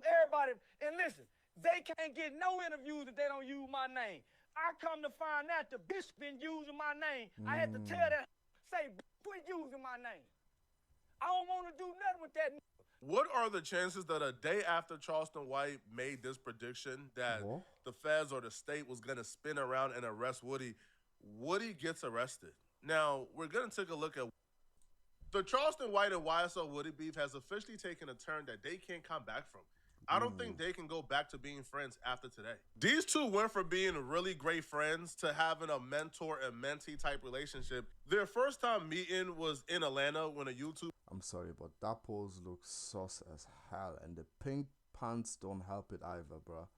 Everybody, and listen, they can't get no interviews if they don't use my name. I come to find out the bitch been using my name. I had to tell that, say, quit using my name. I don't want to do nothing with that. What are the chances that a day after Charleston White made this prediction that the feds or the state was going to spin around and arrest Woody, Woody gets arrested? Now, we're going to take a look at the Charleston White and YSL Woody beef has officially taken a turn that they can't come back from. I don't think they can go back to being friends after today. These two went from being really great friends to having a mentor and mentee type relationship. Their first time meeting was in Atlanta when a YouTube... I'm sorry, but that pose looks sus as hell, and the pink pants don't help it either, bro.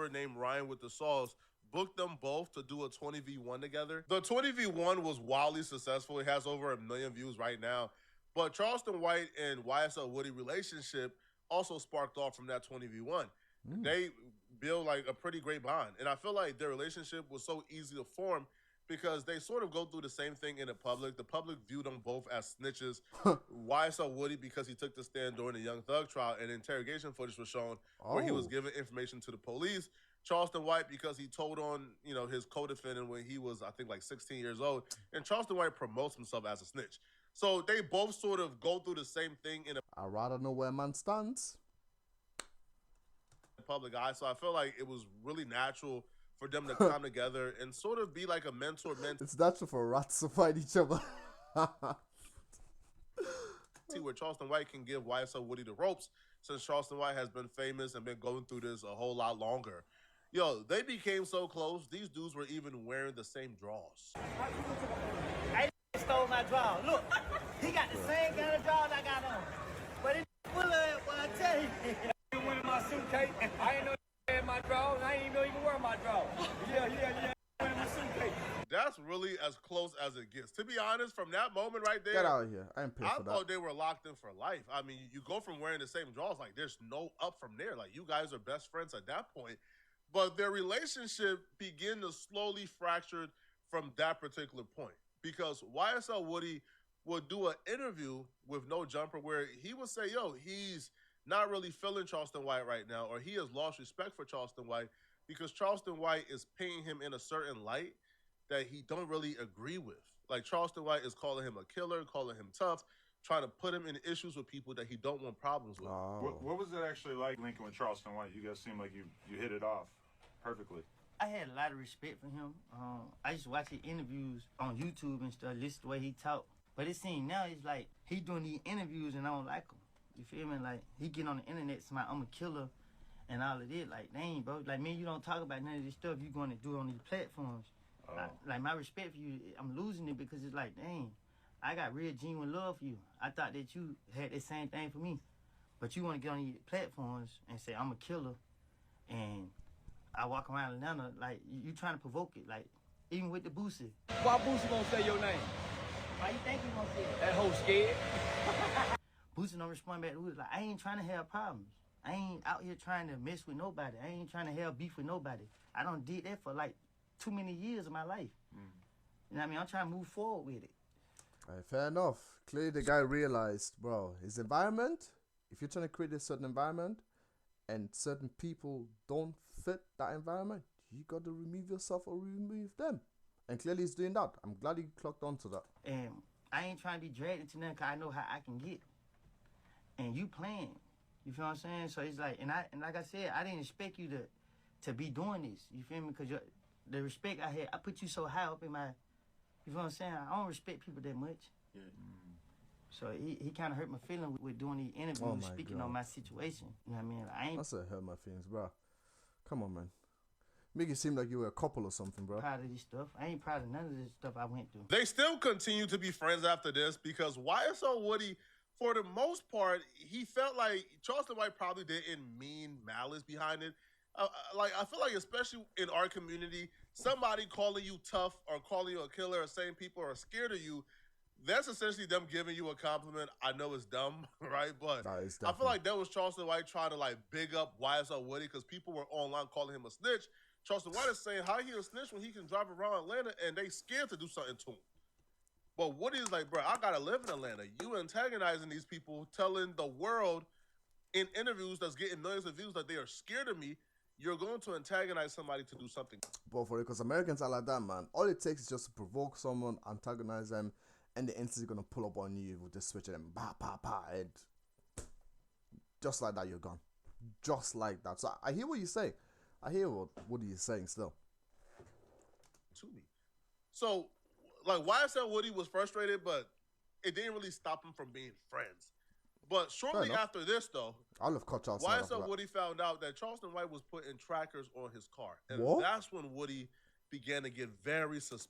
Named Ryan with the Sauce booked them both to do a 20v1 together. The 20v1 was wildly successful. It has over 1 million views right now. But Charleston White and YSL Woody relationship also sparked off from that 20v1. They build like a pretty great bond. And I feel like their relationship was so easy to form because they sort of go through the same thing in the public. The public viewed them both as snitches. YSL Woody because he took the stand during the Young Thug trial and interrogation footage was shown where he was giving information to the police. Charleston White because he told on, you know, his co-defendant when he was, I think, like 16 years old. And Charleston White promotes himself as a snitch. So they both sort of go through the same thing in the I'd rather know where man stands. public eye. So I feel like it was really natural for them to come together and sort of be like a mentor-mentee. It's natural for rats to fight each other. Where Charleston White can give YSL Woody the ropes since Charleston White has been famous and been going through this a whole lot longer. Yo, they became so close, these dudes were even wearing the same drawers. I stole my drawers. Look, he got the same kind of drawers I got on. But it's full of it, well, I tell you. You went in my suitcase. I ain't know you had my drawers. I ain't even know you can wear my drawers. Yeah. Went in my suitcase. That's really as close as it gets. To be honest, from that moment right there, Get out of here. I ain't paying for that. I thought they were locked in for life. I mean, you go from wearing the same drawers, like there's no up from there. Like you guys are best friends at that point. But their relationship began to slowly fracture from that particular point. Because YSL Woody would do an interview with No Jumper where he would say, yo, he's not really feeling Charleston White right now, or he has lost respect for Charleston White because Charleston White is painting him in a certain light that he don't really agree with. Like Charleston White is calling him a killer, calling him tough, trying to put him in issues with people that he don't want problems with. What was it actually like linking with Charleston White? You guys seem like you hit it off perfectly. I had a lot of respect for him. I used to watch his interviews on YouTube and stuff, listen to the way he talk. But it seems now it's like he doing these interviews and I don't like him. You feel me? Like he getting on the internet saying I'm a killer and all of this. Like, dang, bro. Like, man, you don't talk about none of this stuff you going to do on these platforms. Like, my respect for you, I'm losing it because it's like, dang, I got real genuine love for you. I thought that you had the same thing for me. But you want to get on these platforms and say I'm a killer and I walk around Atlanta like you trying to provoke it. Like, even with the Boosie. Why Boosie gonna say your name? Why you think he gonna say it? That hoe scared. Boosie don't respond back to Boosie. Like, I ain't trying to have problems. I ain't out here trying to mess with nobody. I ain't trying to have beef with nobody. I done did that for like too many years of my life. You know what I mean? I'm trying to move forward with it. Alright, fair enough. Clearly the guy realized, bro, his environment, if you're trying to create a certain environment and certain people don't fit that environment, you got to remove yourself or remove them. And clearly he's doing that. I'm glad he clocked onto that. And I ain't trying to be dragged into nothing because I know how I can get. And you playing. You feel what I'm saying? So it's like, and like I said, I didn't expect you to be doing this. You feel me? Because the respect I had, I put you so high up in my, you feel what I'm saying? I don't respect people that much. Yeah. So he kind of hurt my feeling with doing these interviews, speaking on my situation. You know what I mean? Like, I ain't That's a hurt my feelings, bro. Come on, man. Make it seem like you were a couple or something, bro. proud of this stuff. I ain't proud of none of this stuff I went through. They still continue to be friends after this because YSL Woody, for the most part, he felt like Charleston White probably didn't mean malice behind it. Like, I feel like especially in our community, somebody calling you tough or calling you a killer or saying people are scared of you, that's essentially them giving you a compliment. I know it's dumb, right? But I feel like that was Charleston White trying to like big up YSL Woody because people were online calling him a snitch. Charleston White is saying how he a snitch when he can drive around Atlanta and they scared to do something to him. But Woody is like, bro, I gotta live in Atlanta. You antagonizing these people, telling the world in interviews that's getting millions of views that they are scared of me, you're going to antagonize somebody to do something. But for it, because Americans are like that, man. All it takes is just to provoke someone, antagonize them, and the instantly gonna pull up on you with the switch and then bah, bah, bah, and just like that, you're gone. Just like that. So I hear what you say. I hear what Woody is saying still. To me. So, like, YSL Woody was frustrated, but it didn't really stop him from being friends. But shortly after this, though, I'll have cut Charleston. YSL Woody found out that Charleston White was putting trackers on his car. And that's when Woody began to get very suspicious.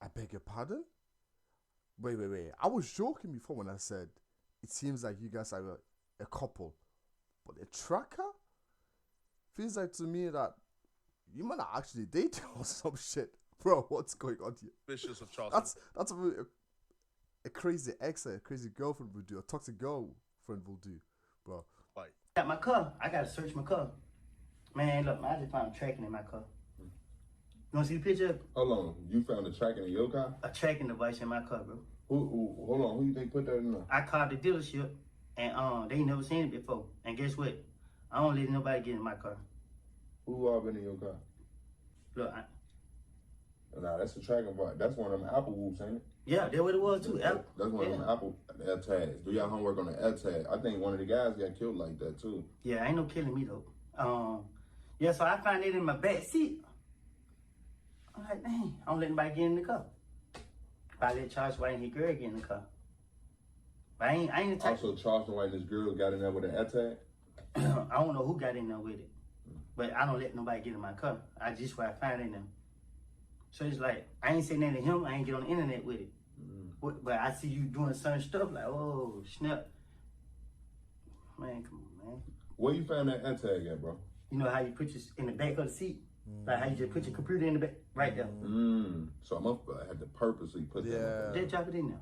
I beg your pardon? Wait. I was joking before when I said it seems like you guys are a couple. But a tracker? Feels like to me that you might not actually date or some shit. Bro, what's going on here? Suspicious of Charleston. That's a crazy ex, a crazy girlfriend would do, a toxic girlfriend will do, bro. Like, Got my car. I gotta search my car. Man, look, I just found a tracking in my car. You wanna see the picture? Hold on, you found a tracking in your car? A tracking device in my car, bro. Hold on, who you think put that in there? I called the dealership, and they never seen it before. And guess what? I don't let nobody get in my car. Who all been in your car? Look, Nah, that's a tracking device. That's one of them Apple whoops, ain't it? yeah, that's what it was too. That's one of them Apple AirTags. Do y'all homework on the AirTag? I think one of the guys got killed like that too. Yeah, ain't no killing me though. Yeah, so I found it in my back seat. I'm like, dang, I don't let anybody get in the car. I let Charles White and his girl get in the car. But I ain't the type. Also, Charleston White and his girl got in there with an AirTag? I don't know who got in there with it. But I don't let nobody get in my car. I just what I found in them. So it's like, I ain't saying nothing to him. I ain't get on the internet with it. But I see you doing certain stuff like, oh, snap. Man, come on, man. Where you found that AirTag at, bro? You know how you put your in the back of the seat? Like how you just put your computer in the back? Right there. So I had to purposely put that. They drop it in there.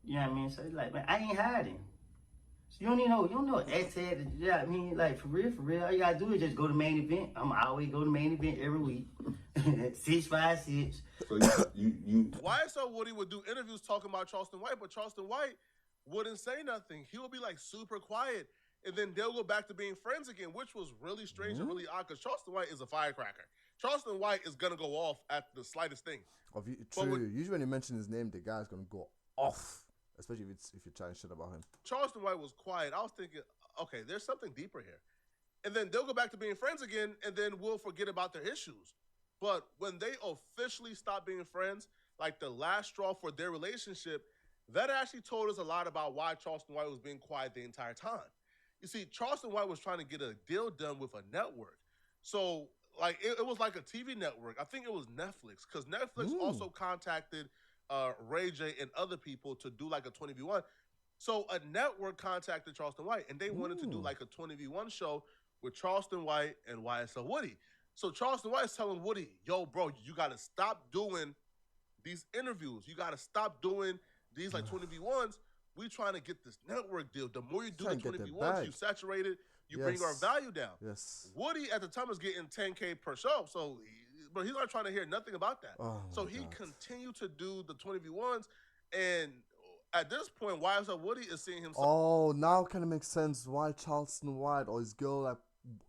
You know what I mean? So it's like, man, I ain't hiding. So you don't even know, AirTag, you know what I mean? Like, for real, all you gotta do is just go to main event. I'm always go to main event every week. 656. So you YSL Woody would do interviews talking about Charleston White, but Charleston White wouldn't say nothing. He would be like super quiet, and then they'll go back to being friends again, which was really strange and really odd because Charleston White is a firecracker. Charleston White is gonna go off at the slightest thing. True. Usually when you mention his name, the guy's gonna go off, especially if you're trying shit about him. Charleston White was quiet. I was thinking, okay, there's something deeper here. And then they'll go back to being friends again, and then we'll forget about their issues. But when they officially stopped being friends, like the last straw for their relationship, that actually told us a lot about why Charleston White was being quiet the entire time. You see, Charleston White was trying to get a deal done with a network. So, like, it was like a TV network. I think it was Netflix, because Netflix also contacted Ray J and other people to do like a 20v1. So a network contacted Charleston White, and they wanted to do like a 20v1 show with Charleston White and YSL Woody. So Charleston White is telling Woody, yo, bro, you got to stop doing these interviews. You got to stop doing these like 20v1s. We trying to get this network deal. The more you do the 20v1s, you saturate it, you bring our value down. Yes. Woody at the time was getting 10K per show, but he's not trying to hear nothing about that. So he continued to do the 20v1s, and at this point, YSL Woody is seeing himself. Oh, now kind of makes sense why Charleston White or his girl like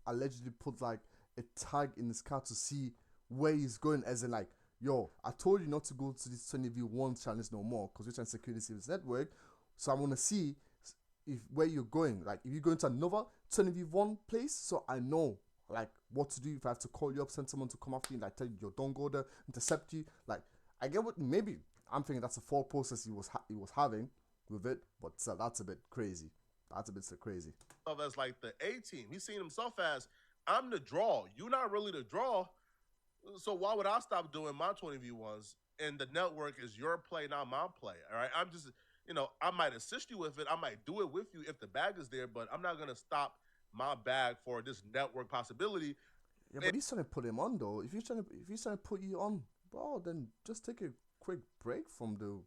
allegedly put like a tag in his car to see where he's going, as in like, yo, I told you not to go to this 20v1 challenge no more because we're trying to secure this network. So I want to see if where you're going. Like, if you're going to another 20v1 place, so I know like what to do. If I have to call you up, send someone to come after you, like tell you, yo, don't go there, intercept you. Like, I get what maybe I'm thinking that's a thought process he was having with it, but that's a bit crazy. That's a bit so crazy. As like the A team, he's seen himself as, I'm the draw. You're not really the draw. So why would I stop doing my 20v1s? And the network is your play, not my play. All right. I'm just, I might assist you with it. I might do it with you if the bag is there, but I'm not going to stop my bag for this network possibility. Yeah, but he's trying to put him on though. If he's trying to put you on, bro, then just take a quick break from the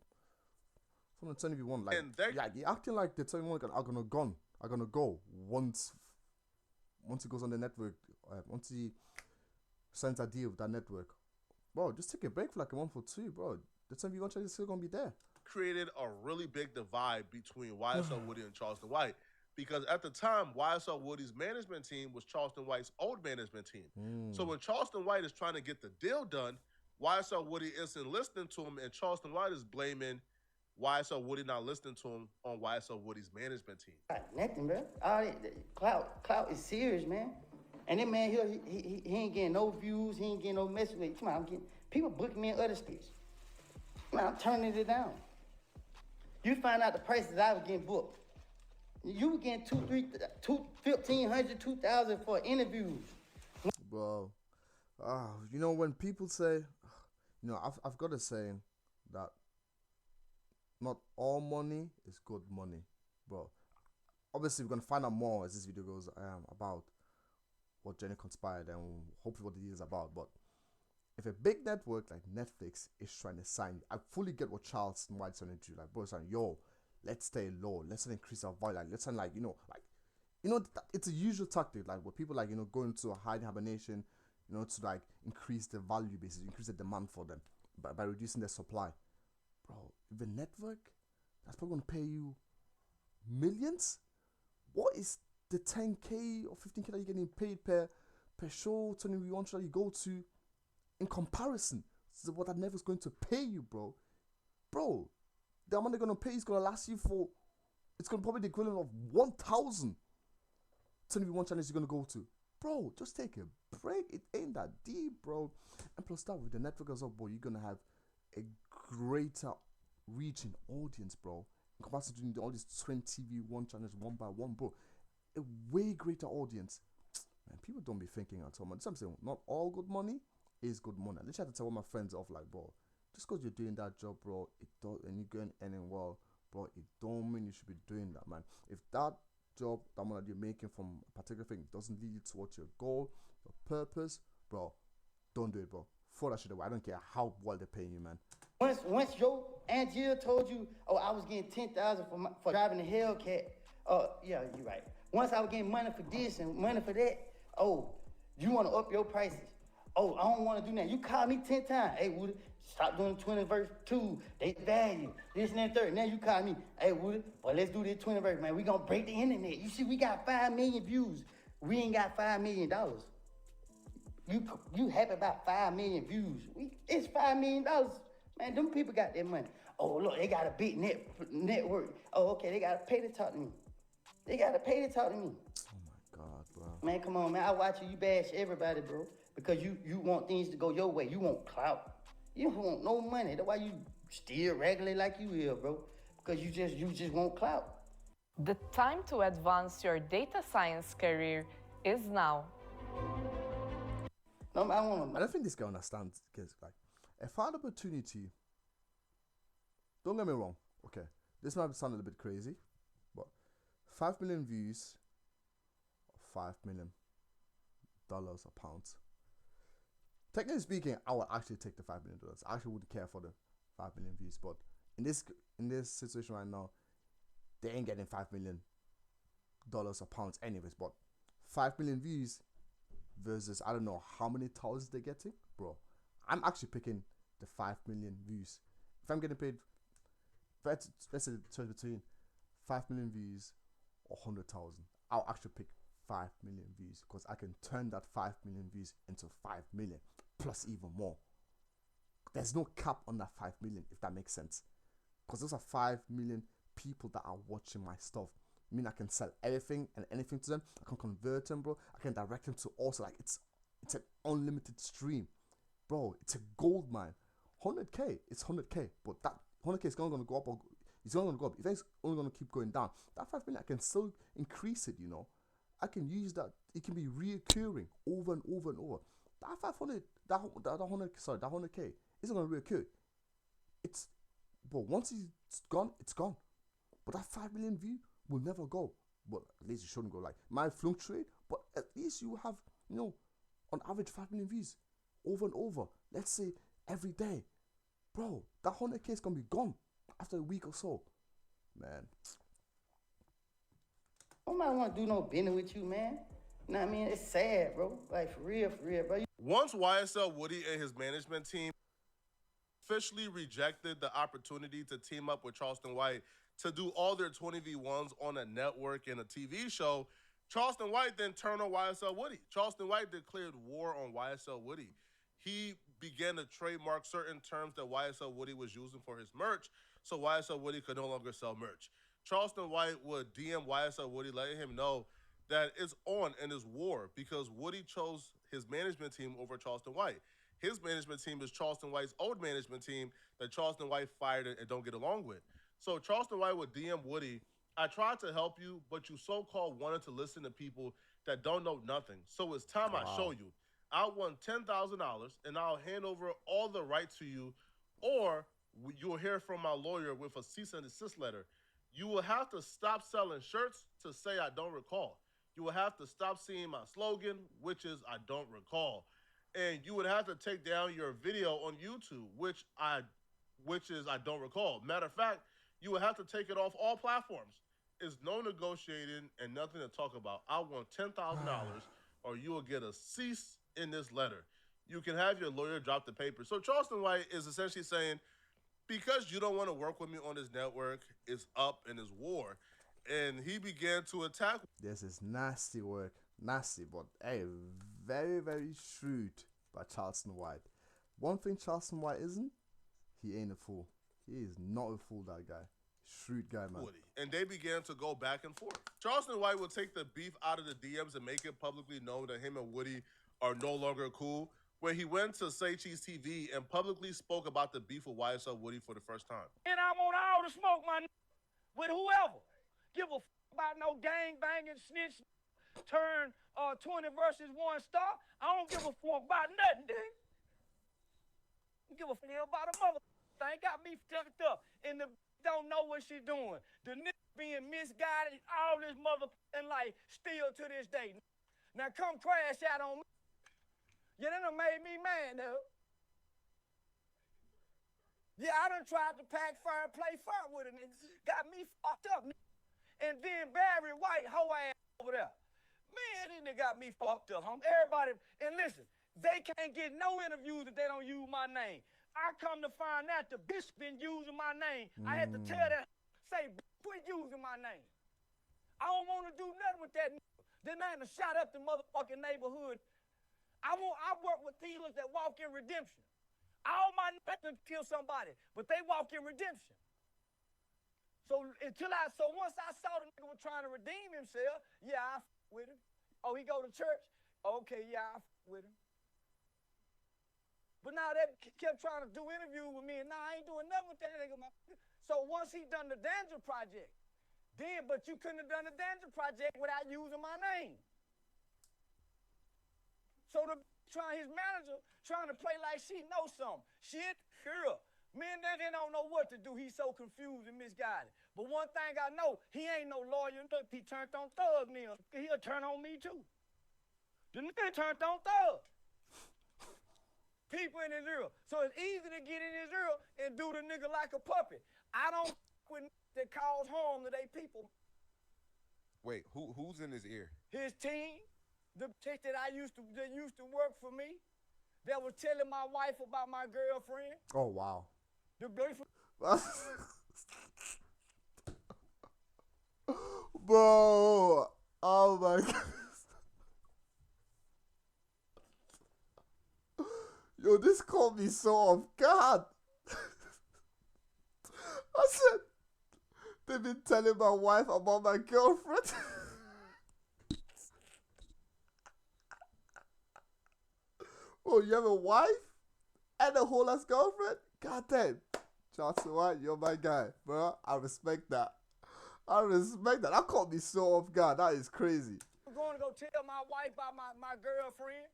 20v1. Like, you're acting like the 20v1 are gonna go once he goes on the network, once he signs a deal with that network. Bro, just take a break for like a month or two, bro. The 20v1 challenge is still gonna be there. Created a really big divide between YSL Woody and Charleston White. because at the time, YSL Woody's management team was Charleston White's old management team. So when Charleston White is trying to get the deal done, YSL Woody isn't listening to him, and Charleston White is blaming YSL Woody not listening to him on YSL Woody's management team. Nothing, bro. All that clout is serious, man. And that man here, he ain't getting no views. He ain't getting no message. Come on, people booking me in other states. Man, I'm turning it down. You find out the prices I was getting booked. You were getting $1,500, $2,000 for interviews. Bro, you know, when people say, you know, I've got a saying that not all money is good money, bro. Obviously, we're gonna find out more as this video goes about what Jenny conspired and hopefully what it is about. But if a big network like Netflix is trying to sign you, I fully get what Charleston White's trying to do. Like, bro, it's like, yo, let's stay low. Let's not increase our volume. Like, let's not, like, it's a usual tactic. Like, where people, like, you know, go into a hide hibernation, you know, to, like, increase the value, basically, increase the demand for them by reducing their supply. Bro, the network that's probably going to pay you millions? What is the 10K or 15K that you're getting paid per show, 21 show that you go to, in comparison to what that network's going to pay you, bro? Bro, the amount they're going to pay is going to last you for, it's going to probably the equivalent of 1,000 21 channels you're going to go to. Bro, just take a break. It ain't that deep, bro. And plus that, with the network as well, bro, you're going to have a greater reach in audience, bro. In comparison to doing all these 20 TV1 channels one by one, bro. A way greater audience. Man, people don't be thinking at all, man. So I'm saying, not all good money is good money. I literally had to tell all my friends off, like, bro, just because you're doing that job, bro, it don't, and you're going earning well, bro, it don't mean you should be doing that, man. If that job, that money that you're making from a particular thing doesn't lead you towards your goal, your purpose, bro, don't do it, bro. Throw that shit away. I don't care how well they're paying you, man. Once your Aunt Jill told you, oh, I was getting $10,000 for driving a Hellcat. Yeah, you're right. Once I was getting money for this and money for that, oh, you want to up your prices. Oh, I don't want to do that. You called me 10 times. Hey, Woody, stop doing 20 verse 2. They value. This and that third. Now you call me. Hey, Woody, well, let's do this 20 verse, man. We going to break the internet. You see, we got 5 million views. We ain't got $5 million. You happy about 5 million views. It's $5 million. Man, them people got their money. Oh, look, they got a big network. Oh, okay, they got to pay to talk to me. They got to pay to talk to me. Oh, my God, bro. Man, come on, man. I watch you bash everybody, bro. Because you want things to go your way. You want clout. You don't want no money. That's why you still regular like you will, bro. Because you just want clout. The time to advance your data science career is now. No, I don't think this guy understands, because, like, if I had opportunity, don't get me wrong, okay, this might sound a little bit crazy, but 5 million views, $5 million a pound. Technically speaking, I would actually take the $5 million. I actually wouldn't care for the 5 million views, but in this situation right now, they ain't getting $5 million a pound anyways. But 5 million views versus I don't know how many thousands they're getting, bro. I'm actually picking the 5 million views. If I'm getting paid, let's say choice between 5 million views or 100,000, I'll actually pick 5 million views, because I can turn that 5 million views into 5 million plus even more. There's no cap on that 5 million, if that makes sense, because those are 5 million people that are watching my stuff. I mean, I can sell everything and anything to them. I can convert them, bro. I can direct them to also, like, it's an unlimited stream, bro. It's a gold mine. 100K, it's 100K, but that 100K is going to go up, or it's going to go up. If it's only going to keep going down, that 5 million, I can still increase it, you know. I can use that. It can be reoccurring over and over and over. That 500, that 100K isn't going to reoccur. But once it's gone, it's gone. But that 5 million view will never go. But at least it shouldn't go. Like, might fluctuate, but at least you have, you know, on average 5 million views over and over. Let's say every day. Bro, that 100K is going to be gone after a week or so. Man. Nobody want to do no business with you, man. You know what I mean? It's sad, bro. Like, for real, bro. Once YSL Woody and his management team officially rejected the opportunity to team up with Charleston White, to do all their 20v1s on a network and a TV show, Charleston White then turned on YSL Woody. Charleston White declared war on YSL Woody. He began to trademark certain terms that YSL Woody was using for his merch, so YSL Woody could no longer sell merch. Charleston White would DM YSL Woody, letting him know that it's on and it's war because Woody chose his management team over Charleston White. His management team is Charleston White's old management team that Charleston White fired and don't get along with. So Charleston White would DM Woody, I tried to help you, but you so-called wanted to listen to people that don't know nothing. So it's time I show you. I want $10,000 and I'll hand over all the rights to you, or you'll hear from my lawyer with a cease and desist letter. You will have to stop selling shirts to say I don't recall. You will have to stop seeing my slogan, which is I don't recall. And you would have to take down your video on YouTube, which is I don't recall. Matter of fact, you would have to take it off all platforms. It's no negotiating and nothing to talk about. I want $10,000 or you will get a cease in this letter. You can have your lawyer drop the paper. So Charleston White is essentially saying, because you don't want to work with me on this network, it's up and it's war. And he began to attack. This is nasty work. Nasty, but hey, very, very shrewd by Charleston White. One thing Charleston White isn't, he ain't a fool. He is not a fool, that guy. Shrewd guy, man. Woody. And they began to go back and forth. Charleston White would take the beef out of the DMs and make it publicly known that him and Woody are no longer cool, where he went to Say Cheese TV and publicly spoke about the beef with YSL Woody for the first time. And I want all the smoke, with whoever. Give a about no gang banging snitch turn 20 versus 1 star. I don't give a fuck about nothing, dude. I don't give a fuck about a mother thing. Got me fucked up. And the don't know what she doing. The nigga being misguided all this motherfucking life still to this day. Now come crash out on me. Yeah, that done made me mad, though. Yeah, I done tried to pack fire and play fire with it, and got me fucked up. And then Barry White, hoe ass over there. Man, this nigga got me fucked up, homie. Everybody, and listen, they can't get no interviews if they don't use my name. I come to find out the bitch been using my name. I had to tell that, say, quit using my name. I don't want to do nothing with that nigga. Then I had to shot up the motherfucking neighborhood. I work with dealers that walk in redemption. All my niggas kill somebody, but they walk in redemption. So once I saw the nigga was trying to redeem himself, yeah, I with him. Oh, he go to church? Okay, yeah, I with him. But now they kept trying to do interviews with me, and now I ain't doing nothing with that nigga. So once he done the Danger Project, but you couldn't have done the Danger Project without using my name. So his manager trying to play like she knows something. Shit, girl. Man, they don't know what to do. He's so confused and misguided. But one thing I know, he ain't no lawyer. He turned on Thug now. He'll turn on me too. The nigga turned on Thug. People in his ear. So it's easy to get in his ear and do the nigga like a puppet. I don't with that cause harm to they people. Wait, who's in his ear? His team, the chick that used to work for me, that was telling my wife about my girlfriend. Oh, wow. The boyfriend. Bro, oh my God. Yo, this caught me so off guard. I said, they've been telling my wife about my girlfriend. Oh, you have a wife and a whole ass girlfriend? God damn. Charleston White, you're my guy, bro. I respect that. That caught me so off guard. That is crazy. I'm going to go tell my wife about my girlfriend.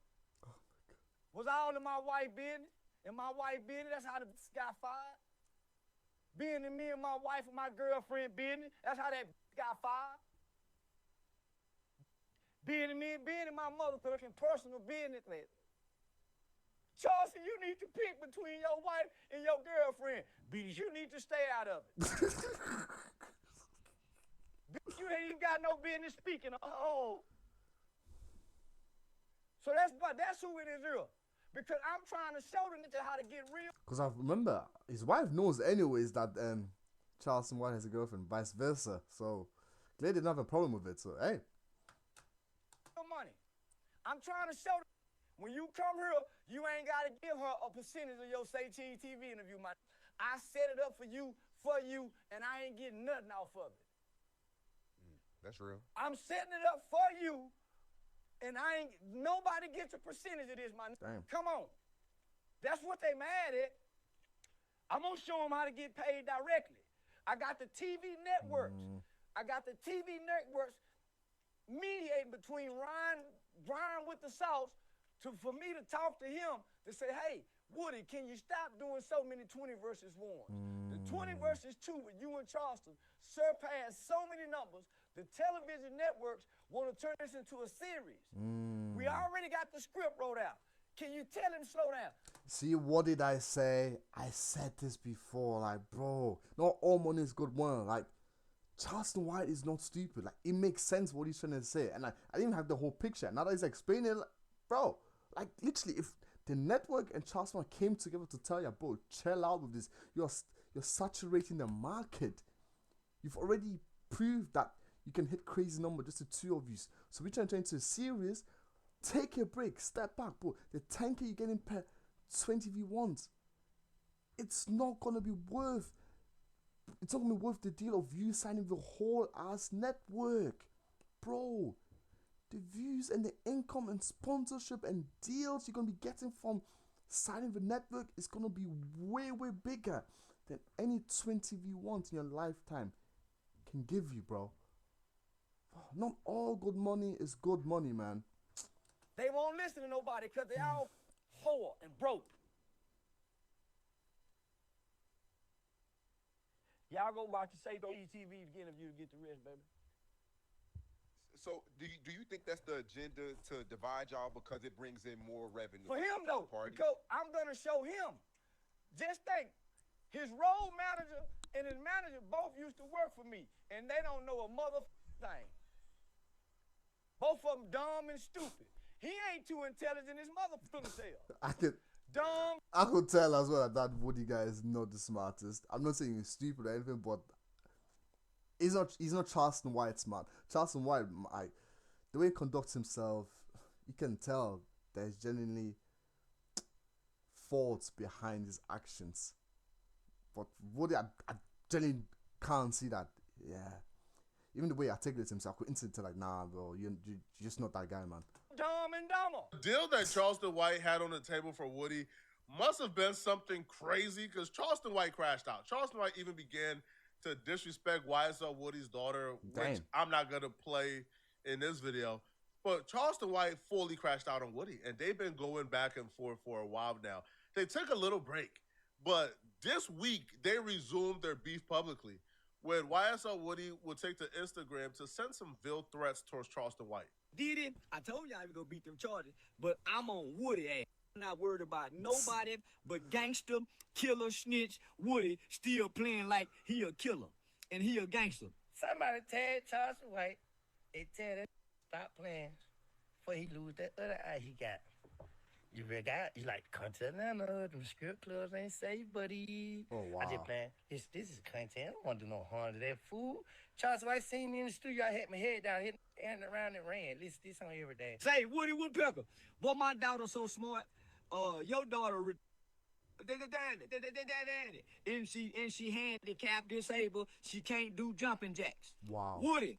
Was all in my wife business, and my wife business, that's how the got fired. Being in me and my wife and my girlfriend business, that's how that got fired. Being in my motherfucking personal business. Charleston, you need to pick between your wife and your girlfriend. Bitch, you need to stay out of it. Bitch, you ain't even got no business speaking. Oh. So that's who it is, real. Because I'm trying to show them how to get real. Because I remember his wife knows anyways that Charleston White has a girlfriend, vice versa. So Clay didn't have a problem with it. So hey, money. I'm trying to show them, when you come here, you ain't got to give her a percentage of your Say Cheese TV interview. I set it up for you, and I ain't getting nothing off of it. That's real. I'm setting it up for you, and nobody gets a percentage of this, Damn. Come on. That's what they mad at. I'm going to show them how to get paid directly. I got the TV networks. I got the TV networks mediating between Brian with the sauce for me to talk to him to say, hey, Woody, can you stop doing so many 20 versus 1s? The 20 versus 2 with you and Charleston surpassed so many numbers. The television networks want to turn this into a series. We already got the script wrote out. Can you tell him slow down? See, what did I say? I said this before, like, bro, not all money is good money. Like, Charleston White is not stupid. Like, it makes sense what he's trying to say. And I didn't even have the whole picture. Now that he's explaining it, like, bro, like, literally, if the network and Charleston White came together to tell you, bro, chill out with this. You're saturating the market. You've already proved that you can hit crazy number, just the two of you. So we're trying to turn into a series. Take a break, step back, bro. The 10K you're getting per 20 v1s, it's not gonna be worth. It's not gonna be worth the deal of you signing the whole ass network, bro. The views and the income and sponsorship and deals you're gonna be getting from signing the network is gonna be way bigger than any 20 v1s in your lifetime can give you, bro. Not all good money is good money, man. They won't listen to nobody because they all poor and broke. Y'all go watch the Say Cheese TV to get interview to get the rest, baby. So do you think that's the agenda to divide y'all because it brings in more revenue? For him, though, Party? because I'm going to show him. Just think, his role manager and his manager both used to work for me, and they don't know a motherfucking thing. Both of them dumb and stupid. He ain't too intelligent as motherfucking self. I could tell as well that Woody guy is not the smartest. I'm not saying he's stupid or anything, but he's not Charleston White smart. Charleston White, the way he conducts himself, you can tell there's genuinely faults behind his actions. But Woody, I genuinely can't see that. Yeah. Even the way he articulates himself, I could instantly tell, like, nah, bro, you're just not that guy, man. Dumb and dumber. The deal that Charleston White had on the table for Woody must have been something crazy because Charleston White crashed out. Charleston White even began to disrespect YSL Woody's daughter, which I'm not going to play in this video. But Charleston White fully crashed out on Woody, and they've been going back and forth for a while now. They took a little break, but this week they resumed their beef publicly when YSL Woody would take to Instagram to send some veiled threats towards Charleston White. Did it? I told y'all I was going to beat them charges, but I'm on Woody ass. I'm not worried about nobody but gangster, killer, snitch, Woody still playing like he a killer and he a gangster. Somebody tell Charleston White, they tell that stop playing before he lose that other eye he got. You forgot? You like content and them script clubs ain't safe, buddy. Oh, wow. I just playing. This is content. I don't want to do no harm to that fool. Charles White seen me in the studio. I had my head down, hitting around and ran. This on every day. Say, Woody Woodpecker, boy, my daughter so smart. Your daughter, and she handicapped, disabled. She can't do jumping jacks. Wow. Woody,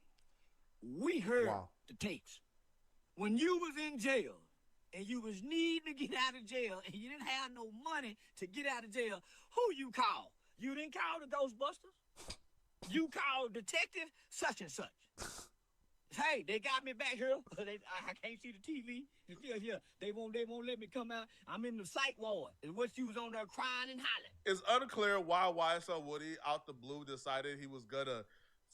we heard Wow. the tapes. When you was in jail, and you was needing to get out of jail, and you didn't have no money to get out of jail, who you call? You didn't call the Ghostbusters? You called detective such and such. Hey, they got me back here. I can't see the TV. It's still here. They won't let me come out. I'm in the psych ward. And what you was on there crying and hollering. It's unclear why YSL Woody, out the blue, decided he was going to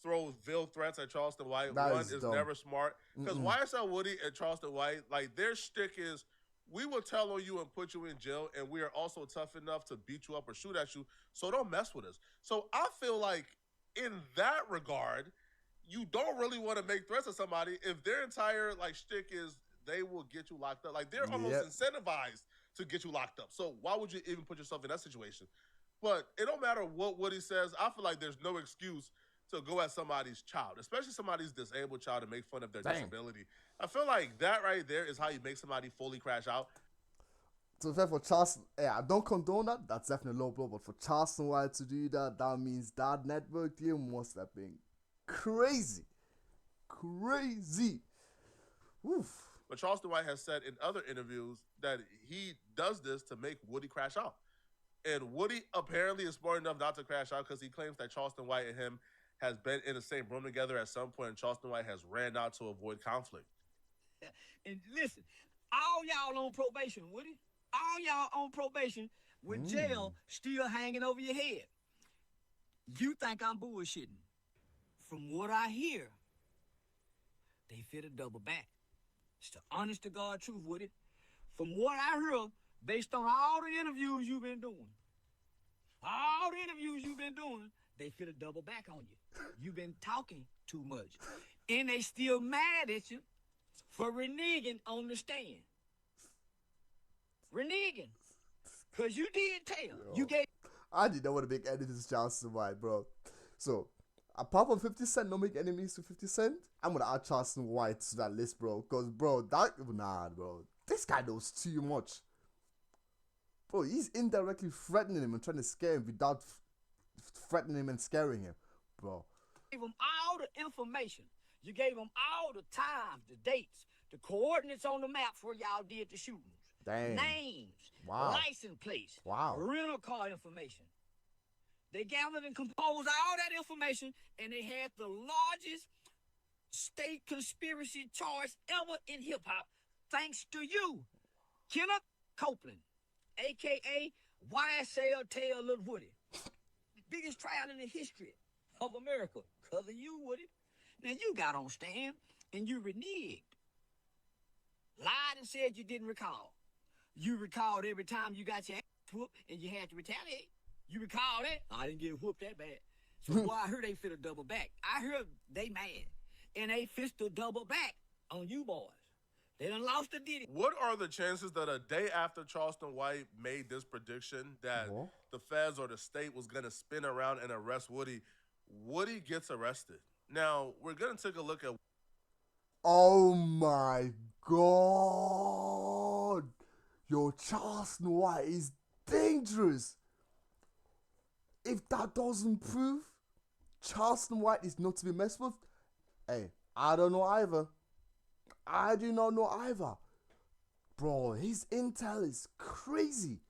throw veiled threats at Charleston White. That One is is dumb. never smart. Because YSL Woody and Charleston White, like, their shtick is, we will tell on you and put you in jail, and we are also tough enough to beat you up or shoot at you, so don't mess with us. So I feel like, in that regard, you don't really want to make threats to somebody if their entire, like, shtick is they will get you locked up. Like, they're almost incentivized to get you locked up. So why would you even put yourself in that situation? But it don't matter what Woody says. I feel like there's no excuse to go at somebody's child, especially somebody's disabled child, and make fun of their disability. I feel like that right there is how you make somebody fully crash out. So for Charleston, yeah, I don't condone that. That's definitely a low blow. But for Charleston White to do that, that means that network deal must have been crazy. Crazy. Oof. But Charleston White has said in other interviews that he does this to make Woody crash out. And Woody apparently is smart enough not to crash out because he claims that Charleston White and him has been in the same room together at some point, and Charleston White has ran out to avoid conflict. And listen, all y'all on probation, Woody. All y'all on probation with jail still hanging over your head. You think I'm bullshitting. From what I hear, they fit a double back. It's the honest to God truth, Woody. From what I heard, based on all the interviews you've been doing, they fit a double back on you. You've been talking too much. And they still mad at you for reneging on the stand. Reneging. Because you did tell. You gave. I did not want to make enemies to Charleston White, bro. So, apart from 50 Cent, don't make enemies to 50 Cent, I'm going to add Charleston White to that list, bro. Because, bro, bro. This guy knows too much. Bro, he's indirectly threatening him and trying to scare him without threatening him and scaring him, bro. You gave him all the information. You gave him all the times, the dates, the coordinates on the map where y'all did the shootings. Dang. Names, Wow. license plates, Wow. rental car information. They gathered and composed all that information, and they had the largest state conspiracy charge ever in hip-hop, thanks to you, Kenneth Copeland, a.k.a. YSL Tail Little Woody. The biggest trial in the history of America, because of you, Woody. Now, you got on stand, and you reneged. Lied and said you didn't recall. You recalled every time you got your ass whooped, and you had to retaliate. You recall that? I didn't get whooped that bad. So, boy, I heard they fit a double back. I heard they mad, and they fist a double back on you boys. They done lost the ditty. What are the chances that a day after Charleston White made this prediction that the feds or the state was going to spin around and arrest Woody, Woody gets arrested? Now, we're going to take a look at... Oh, my God. Yo, Charleston White is dangerous. If that doesn't prove Charleston White is not to be messed with, hey, I don't know either. I do not know either. Bro, his intel is crazy.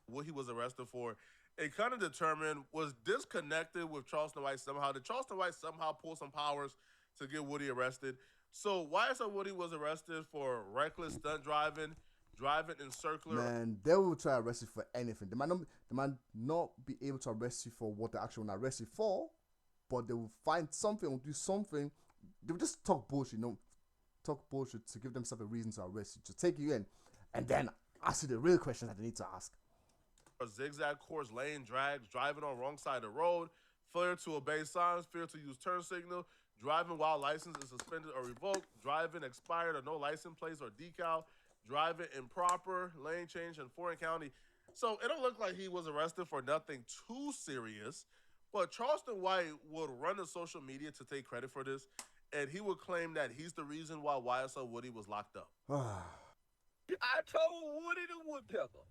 What he was arrested for, it kind of determined, was disconnected with Charleston White somehow. Did Charleston White somehow pull some powers to get Woody arrested? So YSL Woody was arrested for reckless stunt driving in circular. Man, they will try to arrest you for anything. They might not be able to arrest you for what they actually want to arrest you for, but they will find something or do something. They will just talk bullshit, talk bullshit to give themselves a reason to arrest you, to take you in, and then ask you the real questions that they need to ask. A zigzag course, lane drags, driving on wrong side of the road, failure to obey signs, failure to use turn signal, driving while license is suspended or revoked, driving expired or no license plates or decal, driving improper, lane change in foreign county. So it don't look like he was arrested for nothing too serious, but Charleston White would run the social media to take credit for this, and he would claim that he's the reason why YSL Woody was locked up. I told Woody the Woodpecker,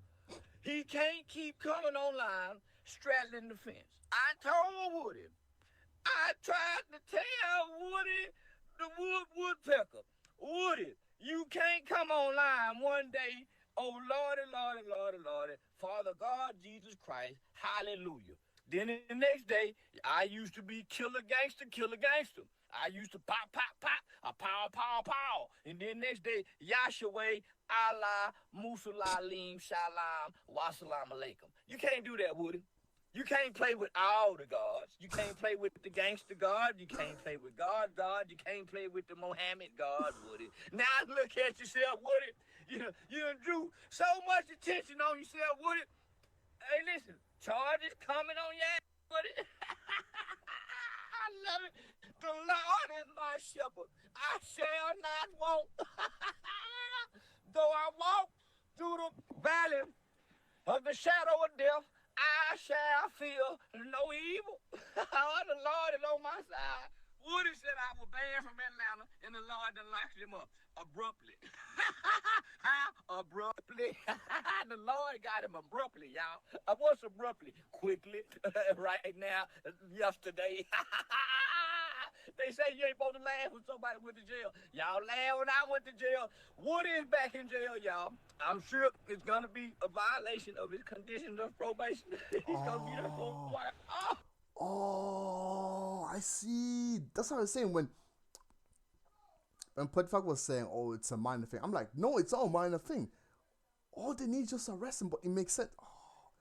he can't keep coming online straddling the fence. I told Woody, I tried to tell Woody the Woodpecker, Woody, you can't come online one day, oh Lordy, Lordy, Lordy, Lordy, Father God, Jesus Christ, hallelujah. Then the next day, I used to be killer gangster. I used to pop, pow. And then next day, Yahshua, Allah, Musalalim, Shalom, Wassalam Alaikum. You can't do that, Woody. You can't play with all the gods. You can't play with the gangster God. You can't play with God. You can't play with the Mohammed God, Woody. Now look at yourself, Woody. You done drew so much attention on yourself, Woody. Hey, listen, charges coming on your ass, Woody. I love it. The Lord is my shepherd. I shall not want. Though I walk through the valley of the shadow of death, I fear no evil. The Lord is on my side. Woody said I was banned from Atlanta, and the Lord done locked him up abruptly. How abruptly? The Lord got him abruptly, y'all. What's abruptly? Quickly, right now, yesterday. They say you ain't supposed to laugh when somebody went to jail. Y'all laugh when I went to jail. Woody is back in jail, y'all. I'm sure it's gonna be a violation of his conditions of probation. He's gonna be there for a while. Oh, I see. That's what I was saying when Putfak was saying, "Oh, it's a minor thing." I'm like, no, it's not a minor thing. All they need is just arrest him, but it makes sense. Oh,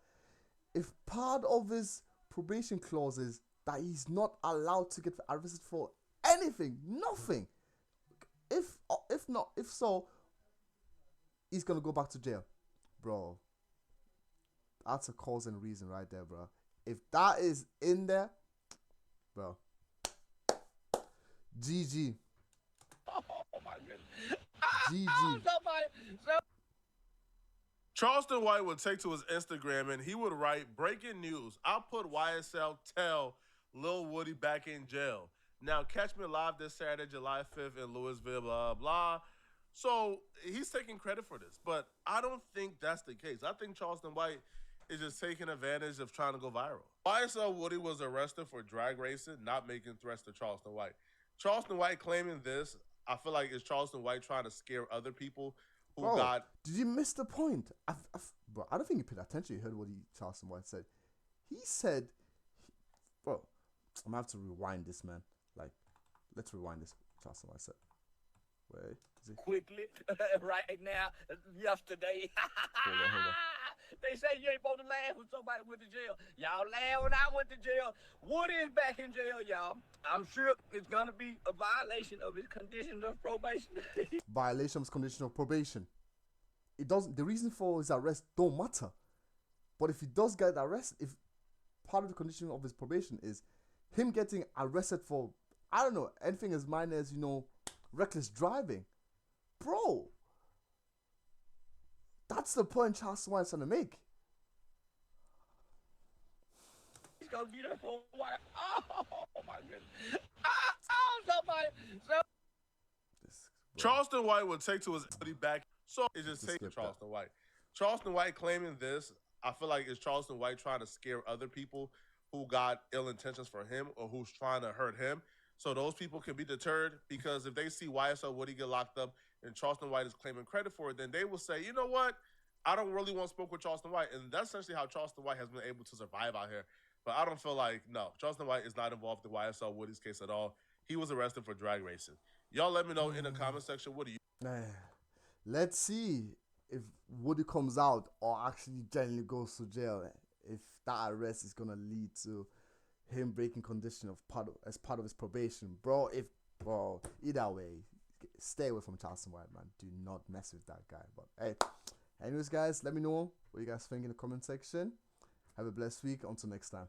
if part of his probation clause is that he's not allowed to get arrested for anything, nothing. If so, he's gonna go back to jail, bro. That's a cause and reason right there, bro. If that is in there, bro, GG. Oh my goodness. GG. Charleston White would take to his Instagram and he would write, "Breaking news. I'll put YSL tell Lil Woody back in jail. Now catch me live this Saturday, July 5th in Louisville, blah, blah." So he's taking credit for this, but I don't think that's the case. I think Charleston White is just taking advantage of trying to go viral. YSL Woody was arrested for drag racing, not making threats to Charleston White. Charleston White claiming this, I feel like it's Charleston White trying to scare other people who got... Did you miss the point? Bro, I don't think you paid attention. You heard what Charleston White said. He said... Bro, I'm going to have to rewind this, man. Like, let's rewind this. Charleston White said. Wait, is it? Quickly, right now, yesterday. Hold on. They say you ain't supposed to laugh when somebody went to jail. Y'all laugh when I went to jail. Woody is back in jail, y'all. I'm sure it's gonna be a violation of his conditions of probation. Violation of his condition of probation. It doesn't. The reason for his arrest don't matter. But if he does get arrested, if part of the condition of his probation is him getting arrested for, I don't know, anything as minor as, reckless driving, bro. That's the point Charleston White's trying to make. He's gonna be there for a while. Oh my goodness. Charleston White would take to his back. So it's just taking Charleston White. Charleston White claiming this, I feel like it's Charleston White trying to scare other people who got ill intentions for him or who's trying to hurt him. So those people can be deterred, because if they see YSL Woody get locked up and Charleston White is claiming credit for it, then they will say, you know what? I don't really want to smoke with Charleston White. And that's essentially how Charleston White has been able to survive out here. But I don't feel like, no, Charleston White is not involved in YSL Woody's case at all. He was arrested for drag racing. Y'all let me know in the comment section, what do you... Let's see if Woody comes out or actually genuinely goes to jail. If that arrest is going to lead to him breaking condition as part of his probation. Bro, either way, stay away from Charleston White, man. Do not mess with that guy. But hey, anyways, guys, let me know what you guys think in the comment section. Have a blessed week. Until next time.